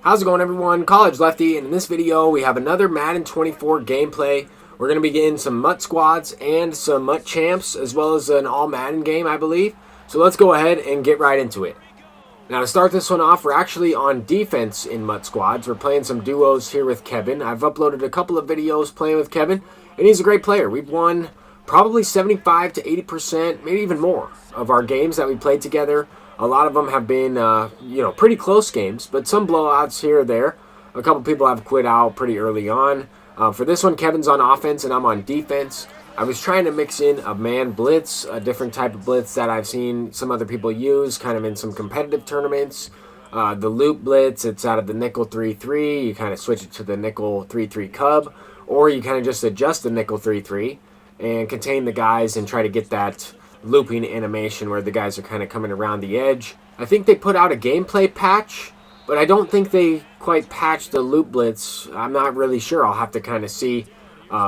How's it going, everyone? College Lefty, and in this video we have another Madden 24 gameplay. We're going to be getting some MUT squads and some MUT champs, as well as an All-Madden game, I believe. So let's go ahead and get right into it. Now to start this one off, we're actually on defense in MUT squads. We're playing some duos here with Kevin. I've uploaded a couple of videos playing with Kevin, and he's a great player. We've won probably 75 to 80%, maybe even more, of our games that we played together. A lot of them have been, pretty close games, but some blowouts here or there. A couple people have quit out pretty early on. For this one, Kevin's on offense and I'm on defense. I was trying to mix in a man blitz, a different type of blitz that I've seen some other people use, kind of in some competitive tournaments. The loop blitz, it's out of the nickel 3-3. You kind of switch it to the nickel 3-3 cub, or you kind of just adjust the nickel 3-3 and contain the guys and try to get that looping animation where the guys are kind of coming around the edge. I think they put out a gameplay patch, but I don't think they quite patched the loop blitz. I'm not really sure. I'll have to kind of see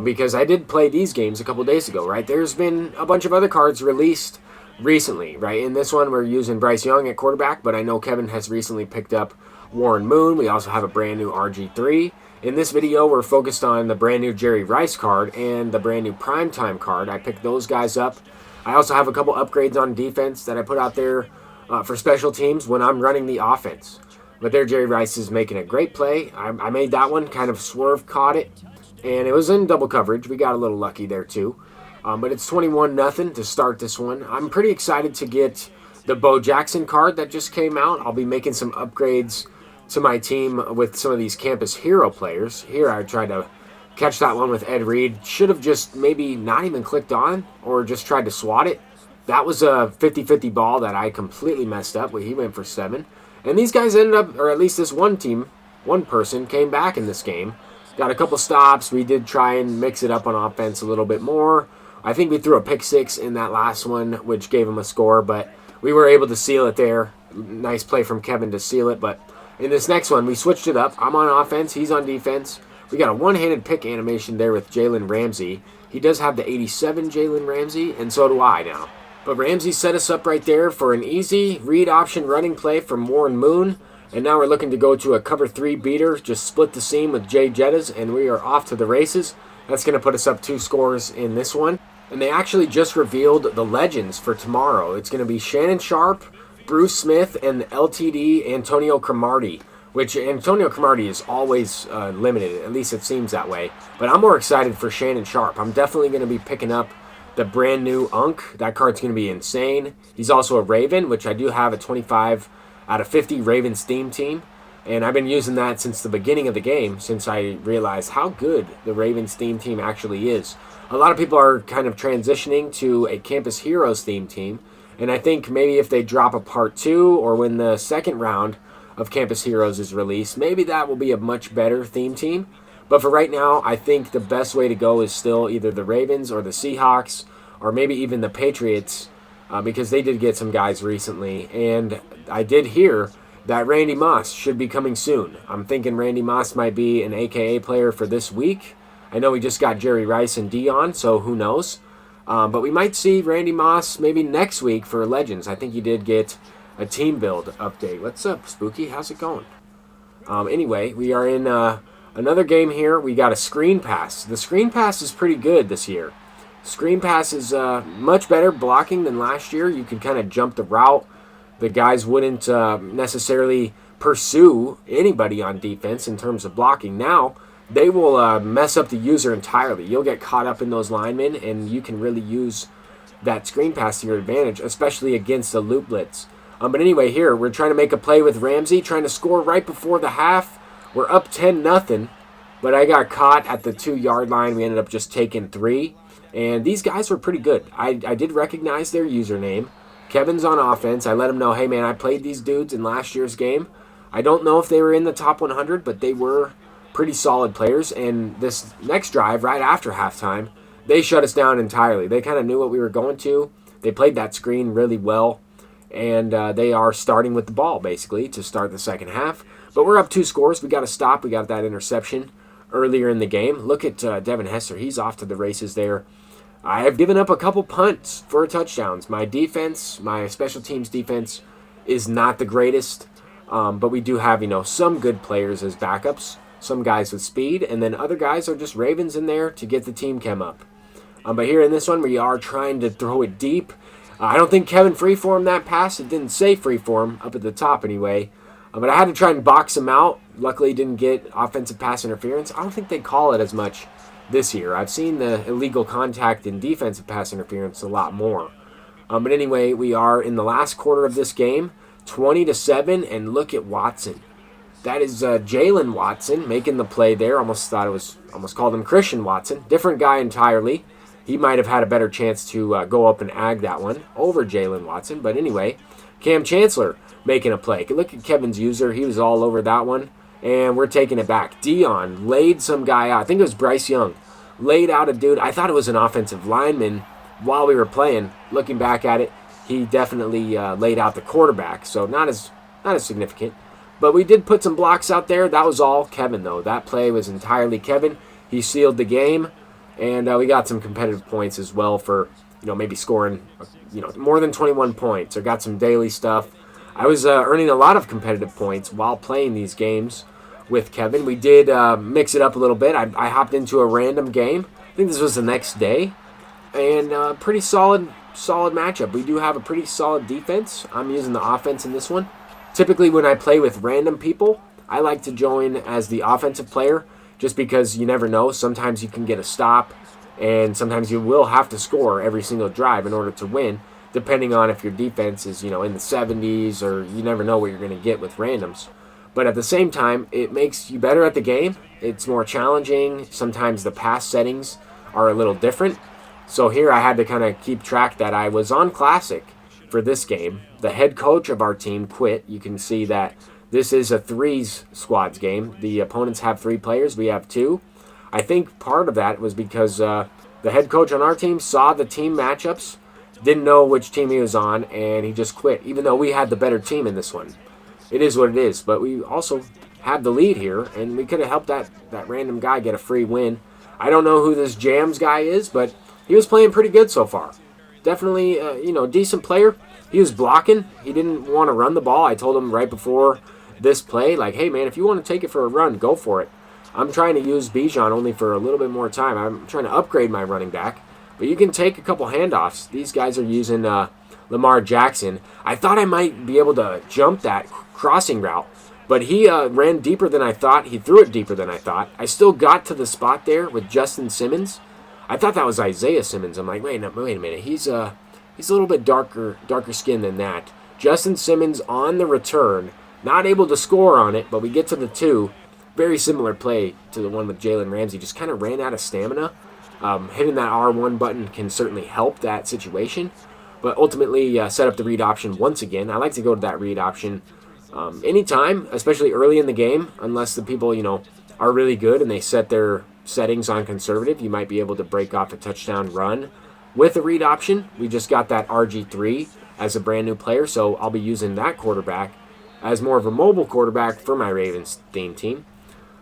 because I did play these games a couple days ago, right? There's been a bunch of other cards released recently, right? In this one, we're using Bryce Young at quarterback, but I know Kevin has recently picked up Warren Moon. We also have a brand new RG3. In this video, we're focused on the brand new Jerry Rice card and the brand new Primetime card. I picked those guys up. I also have a couple upgrades on defense that I put out there for special teams when I'm running the offense. But there, Jerry Rice is making a great play. I made that one, kind of swerve, caught it, and it was in double coverage. We got a little lucky there too. But it's 21-0 to start this one. I'm pretty excited to get the Bo Jackson card that just came out. I'll be making some upgrades to my team with some of these campus hero players. Here I tried to catch that one with Ed Reed. Should have just maybe not even clicked on or just tried to swat it. That was a 50-50 ball that I completely messed up. He went for 7. And these guys ended up, or at least this one person came back in this game. Got a couple stops. We did try and mix it up on offense a little bit more. I think we threw a pick 6 in that last one, which gave him a score, but we were able to seal it there. Nice play from Kevin to seal it. But in this next one, we switched it up. I'm on offense. He's on defense. We got a one-handed pick animation there with Jalen Ramsey. He does have the 87 Jalen Ramsey, and so do I now. But Ramsey set us up right there for an easy read option running play from Warren Moon. And now we're looking to go to a cover 3 beater, just split the seam with Jay Jettas, and we are off to the races. That's going to put us up 2 scores in this one. And they actually just revealed the legends for tomorrow. It's going to be Shannon Sharp, Bruce Smith, and LTD Antonio Cromartie. Which Antonio Cromartie is always limited, at least it seems that way. But I'm more excited for Shannon Sharp. I'm definitely going to be picking up the brand new Unk. That card's going to be insane. He's also a Raven, which I do have a 25 out of 50 Ravens theme team. And I've been using that since the beginning of the game, since I realized how good the Ravens theme team actually is. A lot of people are kind of transitioning to a Campus Heroes theme team. And I think maybe if they drop a part 2 or when the second round of Campus Heroes is released, maybe that will be a much better theme team. But for right now, I think the best way to go is still either the Ravens or the Seahawks or maybe even the Patriots because they did get some guys recently. And I did hear that Randy Moss should be coming soon. I'm thinking Randy Moss might be an AKA player for this week. I know we just got Jerry Rice and Dion, so who knows. But we might see Randy Moss maybe next week for Legends. I think he did get a team build update. What's up, Spooky? How's it going? Anyway, we are in another game here. We got a screen pass. The screen pass is pretty good this year. Screen pass is much better blocking than last year. You could kind of jump the route. The guys wouldn't necessarily pursue anybody on defense in terms of blocking. Now, they will mess up the user entirely. You'll get caught up in those linemen, and you can really use that screen pass to your advantage, especially against the loop blitz. But anyway, here, we're trying to make a play with Ramsey, trying to score right before the half. We're up 10-0, but I got caught at the 2-yard line. We ended up just taking 3, and these guys were pretty good. I did recognize their username. Kevin's on offense. I let him know, hey, man, I played these dudes in last year's game. I don't know if they were in the top 100, but they were pretty solid players, and this next drive, right after halftime, they shut us down entirely. They kind of knew what we were going to. They played that screen really well. And they are starting with the ball, basically, to start the second half. But we're up 2 scores. We got to stop. We got that interception earlier in the game. Look at Devin Hester. He's off to the races there. I have given up a couple punts for touchdowns. My defense, my special teams defense, is not the greatest. But we do have, some good players as backups, some guys with speed, and then other guys are just Ravens in there to get the team chem up. But here in this one, we are trying to throw it deep. I don't think Kevin freeformed that pass. It didn't say freeform up at the top anyway. But I had to try and box him out. Luckily, didn't get offensive pass interference. I don't think they call it as much this year. I've seen the illegal contact and defensive pass interference a lot more. But anyway, we are in the last quarter of this game, 20-7, and look at Watson. That is Jalen Watson making the play there. Almost called him Christian Watson. Different guy entirely. He might have had a better chance to go up and ag that one over Jalen Watson. But anyway, Cam Chancellor making a play. Look at Kevin's user. He was all over that one. And we're taking it back. Dion laid some guy out. I think it was Bryce Young. Laid out a dude. I thought it was an offensive lineman while we were playing. Looking back at it, he definitely laid out the quarterback. So not as significant. But we did put some blocks out there. That was all Kevin, though. That play was entirely Kevin. He sealed the game. And we got some competitive points as well for, maybe scoring, more than 21 points. I got some daily stuff. I was earning a lot of competitive points while playing these games with Kevin. We did mix it up a little bit. I hopped into a random game. I think this was the next day. And pretty solid matchup. We do have a pretty solid defense. I'm using the offense in this one. Typically when I play with random people, I like to join as the offensive player just because you never know. Sometimes you can get a stop, and sometimes you will have to score every single drive in order to win, depending on if your defense is, in the 70s, or you never know what you're going to get with randoms. But at the same time, it makes you better at the game. It's more challenging. Sometimes the pass settings are a little different. So here I had to kind of keep track that I was on Classic for this game. The head coach of our team quit. You can see that this is a threes squads game. The opponents have 3 players. We have 2. I think part of that was because the head coach on our team saw the team matchups, didn't know which team he was on, and he just quit, even though we had the better team in this one. It is what it is, but we also have the lead here, and we could have helped that random guy get a free win. I don't know who this Jams guy is, but he was playing pretty good so far. Definitely, decent player. He was blocking. He didn't want to run the ball. I told him right before this play, like, hey, man, if you want to take it for a run, go for it. I'm trying to use Bijan only for a little bit more time. I'm trying to upgrade my running back. But you can take a couple handoffs. These guys are using Lamar Jackson. I thought I might be able to jump that crossing route, but he ran deeper than I thought. He threw it deeper than I thought. I still got to the spot there with Justin Simmons. I thought that was Isaiah Simmons. I'm like, wait a minute. He's a little bit darker skin than that. Justin Simmons on the return. Not able to score on it, but we get to the 2. Very similar play to the one with Jalen Ramsey. Just kind of ran out of stamina. Hitting that R1 button can certainly help that situation. But ultimately, set up the read option once again. I like to go to that read option anytime, especially early in the game. Unless the people, are really good and they set their settings on conservative, you might be able to break off a touchdown run with a read option. We just got that RG3 as a brand new player, so I'll be using that quarterback as more of a mobile quarterback for my Ravens theme team.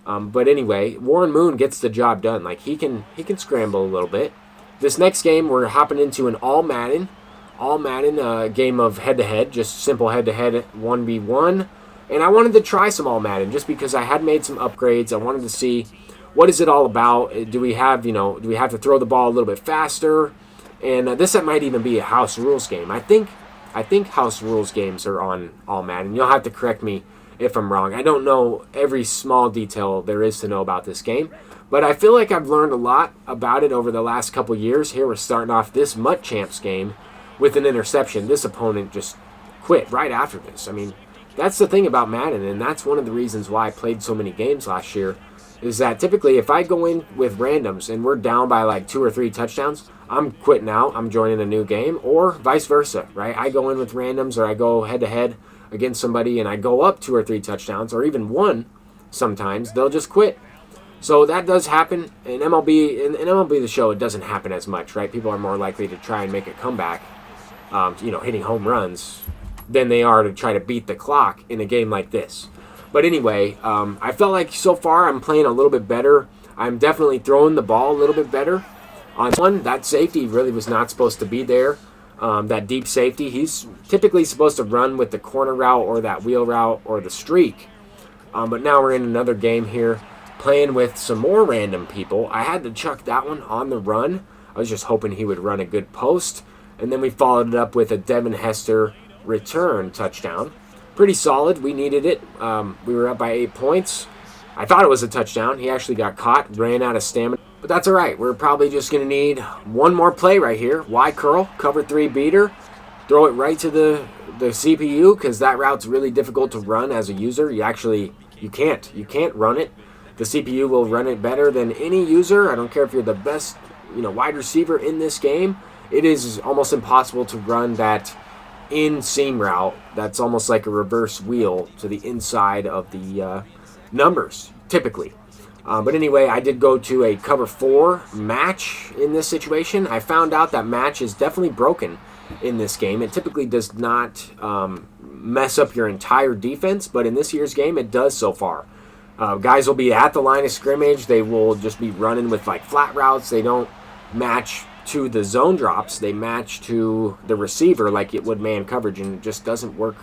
But anyway, Warren Moon gets the job done. Like, he can scramble a little bit. This next game, we're hopping into an All-Madden game of head-to-head, just simple head-to-head 1v1. And I wanted to try some All-Madden just because I had made some upgrades. I wanted to see what is it all about. Do we have to throw the ball a little bit faster? And this might even be a house rules game. I think house rules games are on All-Madden. You'll have to correct me if I'm wrong. I don't know every small detail there is to know about this game, but I feel like I've learned a lot about it over the last couple years. Here we're starting off this MUT Champs game with an interception. This opponent just quit right after this. I mean, that's the thing about Madden, and that's one of the reasons why I played so many games last year, is that typically if I go in with randoms and we're down by like 2 or 3 touchdowns, I'm quitting out, I'm joining a new game, or vice versa, right? I go in with randoms, or I go head-to-head against somebody and I go up 2 or 3 touchdowns, or even 1 sometimes, they'll just quit. So that does happen. In MLB The Show, it doesn't happen as much, right? People are more likely to try and make a comeback, hitting home runs, than they are to try to beat the clock in a game like this. But anyway, I felt like so far I'm playing a little bit better. I'm definitely throwing the ball a little bit better. On one, that safety really was not supposed to be there. that deep safety. He's typically supposed to run with the corner route or that wheel route or the streak. But now we're in another game here, playing with some more random people. I had to chuck that one on the run. I was just hoping he would run a good post. And then we followed it up with a Devin Hester return touchdown. Pretty solid. We needed it. We were up by 8 points. I thought it was a touchdown. He actually got caught, ran out of stamina. But that's all right. We're probably just going to need one more play right here. Y curl, cover 3 beater. Throw it right to the CPU, because that route's really difficult to run as a user. You can't run it. The CPU will run it better than any user. I don't care if you're the best, wide receiver in this game. It is almost impossible to run that in-seam route. That's almost like a reverse wheel to the inside of the numbers, typically. But anyway, I did go to a cover 4 match in this situation. I found out that match is definitely broken in this game. It typically does not mess up your entire defense, but in this year's game, it does so far. Guys will be at the line of scrimmage. They will just be running with like flat routes. They don't match to the zone drops. They match to the receiver like it would man coverage, and it just doesn't work,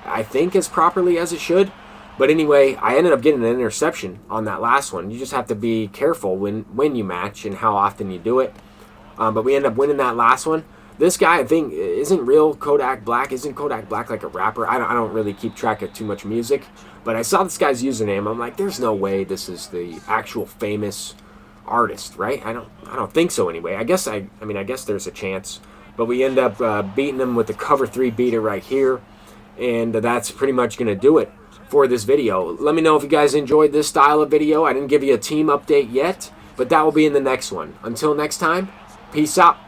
I think, as properly as it should. But anyway, I ended up getting an interception on that last one. You just have to be careful when you match and how often you do it. But we ended up winning that last one. This guy, I think, isn't real Kodak Black. Isn't Kodak Black like a rapper? I don't really keep track of too much music. But I saw this guy's username. I'm like, there's no way this is the actual famous artist, right? I don't think so anyway. I guess there's a chance. But we end up beating him with the cover 3 beater right here. And that's pretty much going to do it for this video. Let me know if you guys enjoyed this style of video. I didn't give you a team update yet, but that will be in the next one. Until next time, peace out.